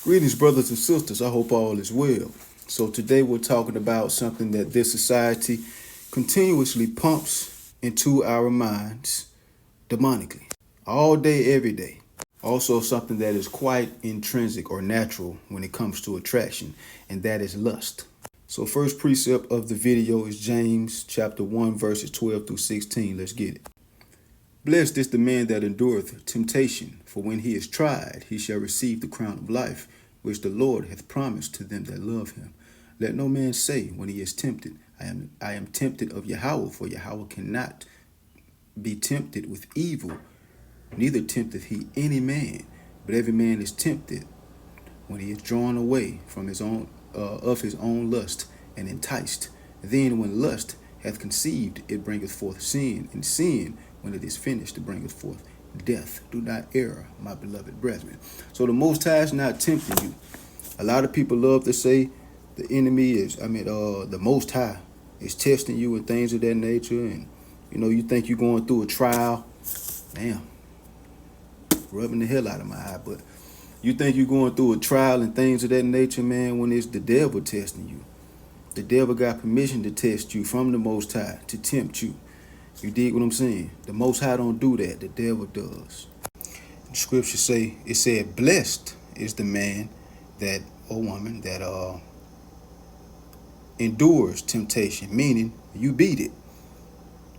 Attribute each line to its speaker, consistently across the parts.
Speaker 1: Greetings, brothers and sisters. I hope all is well. So today we're talking about something that this society continuously pumps into our minds demonically, all day, every day. Also something that is quite intrinsic or natural when it comes to attraction, and that is lust. So first precept of the video is James chapter 1 verses 12 through 16. Let's get it. Blessed is the man that endureth temptation, for when he is tried, he shall receive the crown of life, which the Lord hath promised to them that love him. Let no man say when he is tempted, I am tempted of Yahweh, for Yahweh cannot be tempted with evil, neither tempteth he any man. But every man is tempted when he is drawn away from his own lust and enticed. Then when lust hath conceived, it bringeth forth sin, and sin, when it is finished, it bringeth forth death. Do not err, my beloved brethren. So the Most High is not tempting you. A lot of people love to say the enemy is, the Most High is testing you and things of that nature. And, you think you're going through a trial. Damn, rubbing the hell out of my eye. But you think you're going through a trial and things of that nature, man, when it's the devil testing you. The devil got permission to test you from the Most High, to tempt you. You dig what I'm saying? The Most High don't do that. The devil does. The scripture said, blessed is the man that, or woman, that endures temptation, meaning you beat it.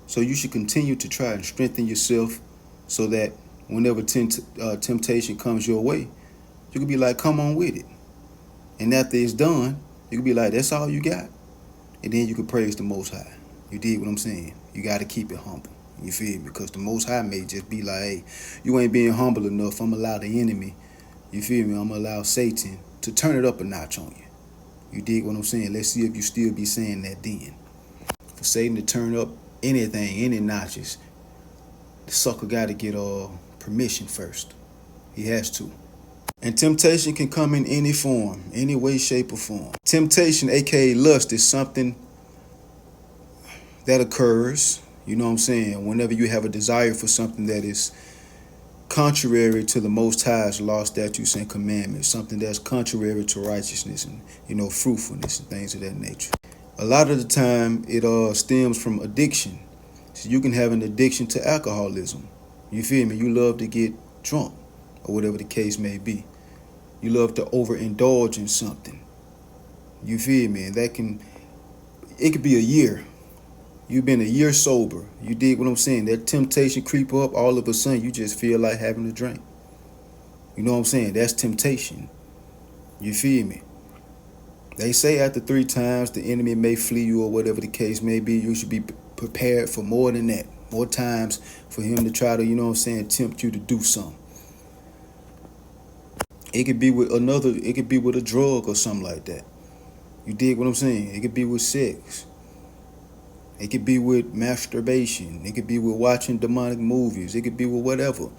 Speaker 1: So you should continue to try and strengthen yourself so that whenever temptation comes your way, you can be like, come on with it. And after it's done, you can be like, that's all you got. And then you can praise the Most High. You dig what I'm saying? You got to keep it humble. You feel me? Because the Most High may just be like, hey, you ain't being humble enough. I'm going to allow the enemy, you feel me? I'm going to allow Satan to turn it up a notch on you. You dig what I'm saying? Let's see if you still be saying that then. For Satan to turn up anything, any notches, the sucker got to get permission first. He has to. And temptation can come in any form, any way, shape, or form. Temptation, aka lust, is something that occurs, you know what I'm saying, whenever you have a desire for something that is contrary to the Most High's law, statutes, and commandments, something that's contrary to righteousness and, fruitfulness and things of that nature. A lot of the time, it stems from addiction. So you can have an addiction to alcoholism. You feel me? You love to get drunk, or whatever the case may be. You love to overindulge in something. You feel me? And it could be a year. You've been a year sober. You dig what I'm saying? That temptation creep up, all of a sudden you just feel like having a drink. You know what I'm saying? That's temptation. You feel me? They say after 3 times the enemy may flee you, or whatever the case may be. You should be prepared for more than that. More times for him to try to, tempt you to do something. It could be with a drug or something like that. You dig what I'm saying? It could be with sex. It could be with masturbation. It could be with watching demonic movies. It could be with whatever.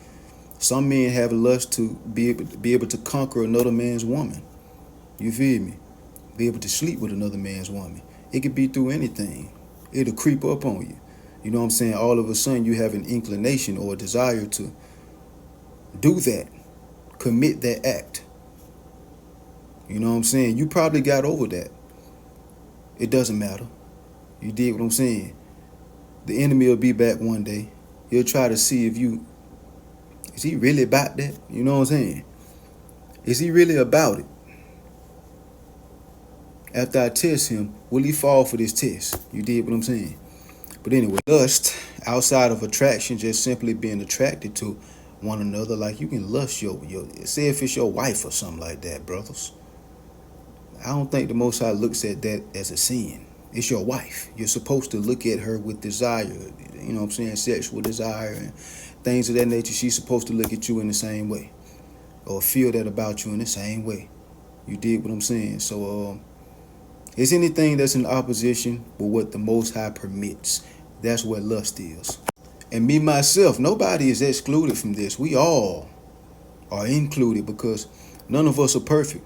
Speaker 1: Some men have lust to be able to conquer another man's woman. You feel me? Be able to sleep with another man's woman. It could be through anything. It'll creep up on you. You know what I'm saying? All of a sudden you have an inclination or a desire to do that. Commit that act. You know what I'm saying? You probably got over that. It doesn't matter. You dig what I'm saying? The enemy will be back one day. He'll try to see if is he really about that? You know what I'm saying? Is he really about it? After I test him, will he fall for this test? You dig what I'm saying? But anyway, lust, outside of attraction, just simply being attracted to one another, like you can lust your say if it's your wife or something like that, brothers. I don't think the Most High looks at that as a sin. It's your wife. You're supposed to look at her with desire, you know what I'm saying, sexual desire and things of that nature. She's supposed to look at you in the same way, or feel that about you in the same way. You dig what I'm saying? So it's anything that's in opposition with what the Most High permits. That's what lust is. And me, myself, nobody is excluded from this. We all are included because none of us are perfect.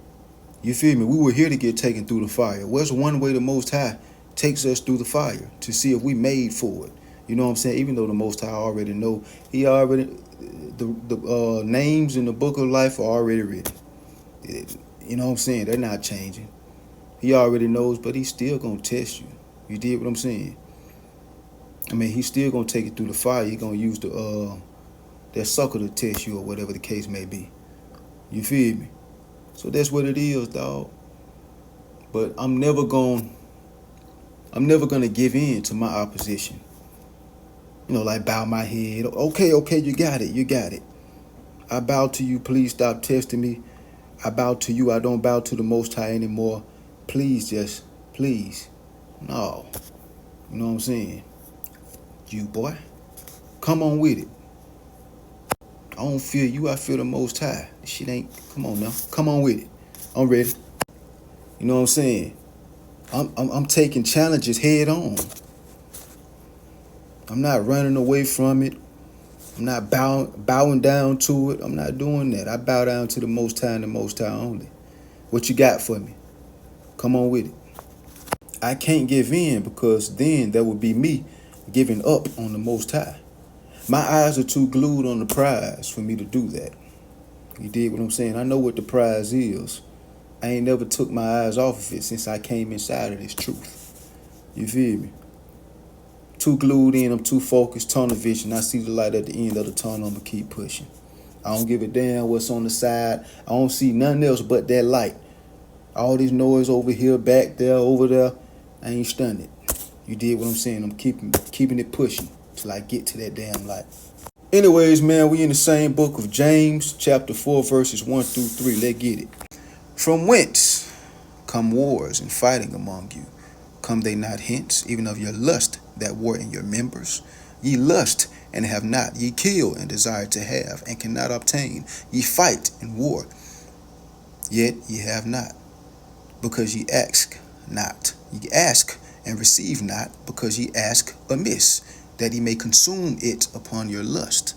Speaker 1: You feel me? We were here to get taken through the fire. What's one way the Most High takes us through the fire? To see if we made for it. You know what I'm saying? Even though the Most High already know, the names in the book of life are already written. You know what I'm saying? They're not changing. He already knows, but he's still gonna test you. You did what I'm saying? I mean, he's still gonna take it through the fire. He's gonna use that sucker to test you or whatever the case may be. You feel me? So that's what it is, dog. But I'm never gonna give in to my opposition. You know, like bow my head. Okay, you got it. I bow to you, please stop testing me. I bow to you, I don't bow to the Most High anymore. Please, please. No. You know what I'm saying? You boy, come on with it. I don't feel you, I feel the Most High. This shit ain't, come on now. Come on with it. I'm ready. You know what I'm saying? I'm taking challenges head on. I'm not running away from it. I'm not bowing down to it. I'm not doing that. I bow down to the Most High and the Most High only. What you got for me? Come on with it. I can't give in because then that would be me giving up on the Most High. My eyes are too glued on the prize for me to do that. You dig what I'm saying? I know what the prize is. I ain't never took my eyes off of it since I came inside of this truth. You feel me? Too glued in, I'm too focused, tunnel vision. I see the light at the end of the tunnel, I'm gonna keep pushing. I don't give a damn what's on the side. I don't see nothing else but that light. All this noise over here, back there, over there, I ain't stunned it. You did what I'm saying. I'm keeping it pushing till I get to that damn light. Anyways, man, we in the same book of James, chapter 4, verses 1 through 3. Let's get it. From whence come wars and fighting among you? Come they not hence, even of your lust that war in your members? Ye lust and have not, ye kill and desire to have, and cannot obtain. Ye fight and war, yet ye have not, because ye ask not. Ye ask and receive not, because ye ask amiss, that ye may consume it upon your lust.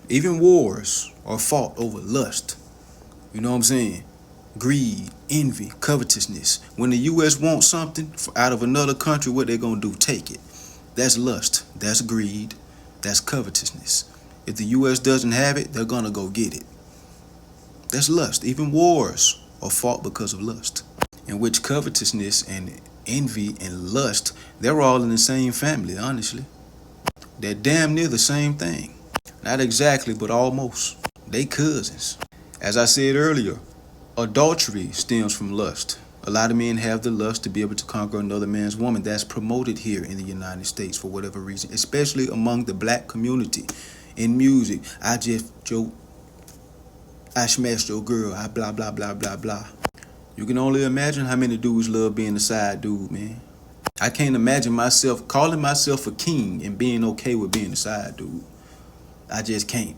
Speaker 1: Even wars are fought over lust. You know what I'm saying? Greed, envy, covetousness. When the U.S. wants something out of another country, what they gonna do? Take it. That's lust. That's greed. That's covetousness. If the U.S. doesn't have it, they're gonna go get it. That's lust. Even wars are fought because of lust. In which covetousness and envy and lust, they're all in the same family, honestly. They're damn near the same thing. Not exactly, but almost. They cousins. As I said earlier, adultery stems from lust. A lot of men have the lust to be able to conquer another man's woman. That's promoted here in the United States for whatever reason, especially among the black community. In music, I smashed your girl, I blah, blah, blah, blah, blah. You can only imagine how many dudes love being a side dude, man. I can't imagine calling myself a king and being okay with being a side dude. I just can't.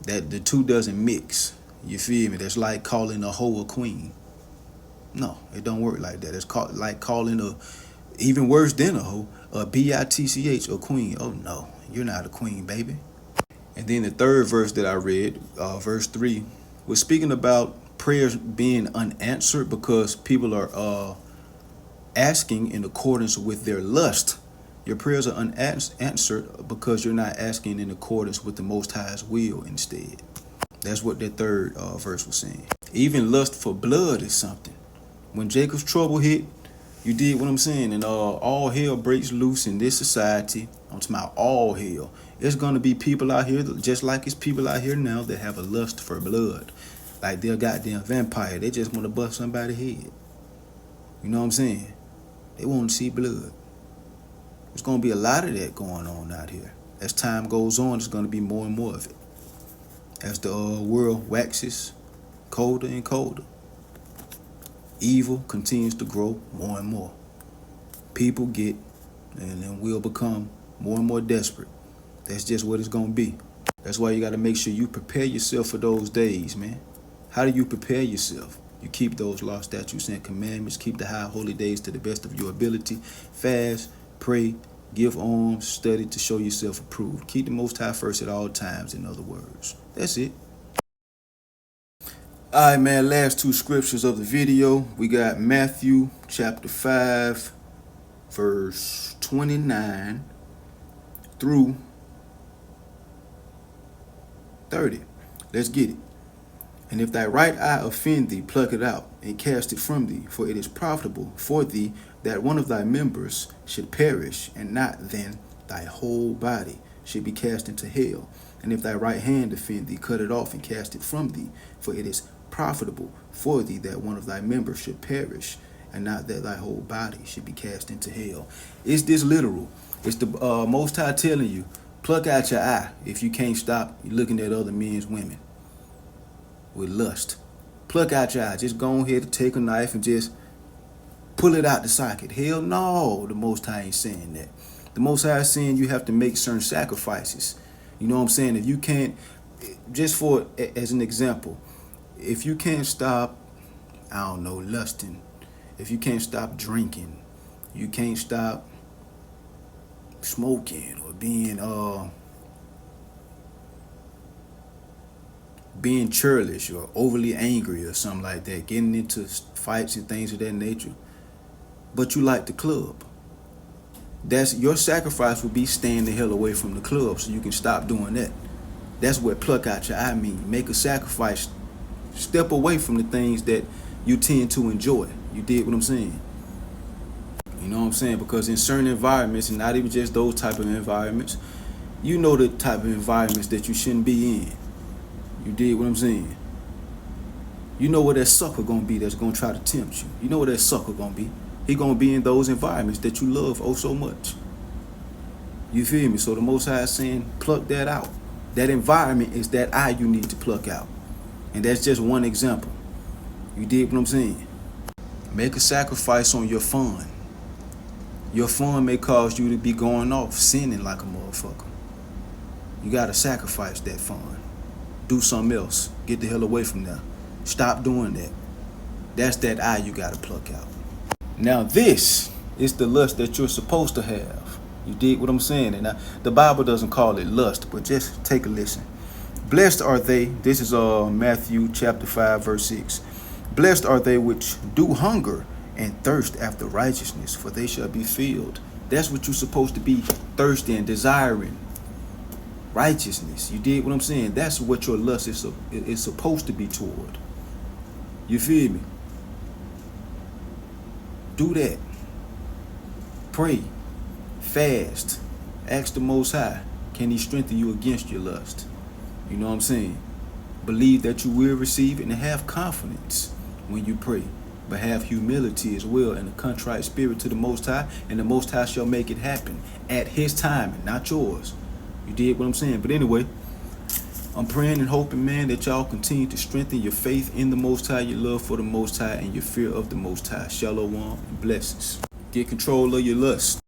Speaker 1: That the two doesn't mix. You feel me? That's like calling a hoe a queen. No, it don't work like that. It's like calling even worse than a hoe, a bitch, a queen. Oh no, you're not a queen, baby. And then the third verse that I read, verse 3, was speaking about prayers being unanswered because people are asking in accordance with their lust. Your prayers are unanswered because you're not asking in accordance with the Most High's will instead. That's what that third verse was saying. Even lust for blood is something. When Jacob's trouble hit, you did what I'm saying, and all hell breaks loose in this society. I'm talking about all hell. There's gonna be people out here, just like it's people out here now, that have a lust for blood. Like they're goddamn vampire. They just want to bust somebody's head. You know what I'm saying? They want to see blood. There's gonna be a lot of that going on out here. As time goes on, there's gonna be more and more of it. As the world waxes colder and colder, evil continues to grow more and more. People get and then will become more and more desperate. That's just what it's gonna be. That's why you gotta make sure you prepare yourself for those days, man. How do you prepare yourself? You keep those laws, statutes, and commandments. Keep the high holy days to the best of your ability. Fast, pray, give alms, study to show yourself approved. Keep the Most High first at all times, in other words. That's it. Alright, man, last two scriptures of the video. We got Matthew chapter 5, verse 29 through 30. Let's get it. And if thy right eye offend thee, pluck it out, and cast it from thee. For it is profitable for thee that one of thy members should perish, and not then thy whole body should be cast into hell. And if thy right hand offend thee, cut it off, and cast it from thee. For it is profitable for thee that one of thy members should perish, and not that thy whole body should be cast into hell. Is this literal? It's the Most High telling you, pluck out your eye if you can't stop looking at other men's women with lust. Pluck out your eye. Just go ahead and take a knife and just pull it out the socket. Hell no, the Most High ain't saying that. The Most High is saying you have to make certain sacrifices. You know what I'm saying? If you can't, just for as an example, if you can't stop, I don't know, lusting, if you can't stop drinking, you can't stop smoking or being churlish or overly angry or something like that, getting into fights and things of that nature, but you like the club, that's your sacrifice would be staying the hell away from the club so you can stop doing that. That's what pluck out your eye mean. Make a sacrifice. Step away from the things that you tend to enjoy. You did what I'm saying? You know what I'm saying? Because in certain environments, and not even just those type of environments, you know the type of environments that you shouldn't be in. You did what I'm saying? You know where that sucker gonna be that's gonna try to tempt you. You know where that sucker gonna be. He gonna be in those environments that you love oh so much. You feel me? So the Most High is saying, pluck that out. That environment is that eye you need to pluck out. And that's just one example. You did what I'm saying? Make a sacrifice on your fun. Your fun may cause you to be going off, sinning like a motherfucker. You gotta sacrifice that fun. Do something else. Get the hell away from there. Stop doing that. That's that eye you gotta pluck out. Now this is the lust that you're supposed to have. You dig what I'm saying? And the Bible doesn't call it lust, but just take a listen. Blessed are they, this is Matthew chapter 5 verse 6. Blessed are they which do hunger and thirst after righteousness, for they shall be filled. That's what you're supposed to be thirsty and desiring. Righteousness. You dig what I'm saying? That's what your lust is supposed to be toward. You feel me? Do that. Pray. Fast. Ask the Most High, can he strengthen you against your lust? You know what I'm saying? Believe that you will receive it and have confidence when you pray. But have humility as well and a contrite spirit to the Most High, and the Most High shall make it happen at his time and not yours. You did what I'm saying? But anyway, I'm praying and hoping, man, that y'all continue to strengthen your faith in the Most High, your love for the Most High, and your fear of the Most High. Shalom and blessings. Get control of your lust.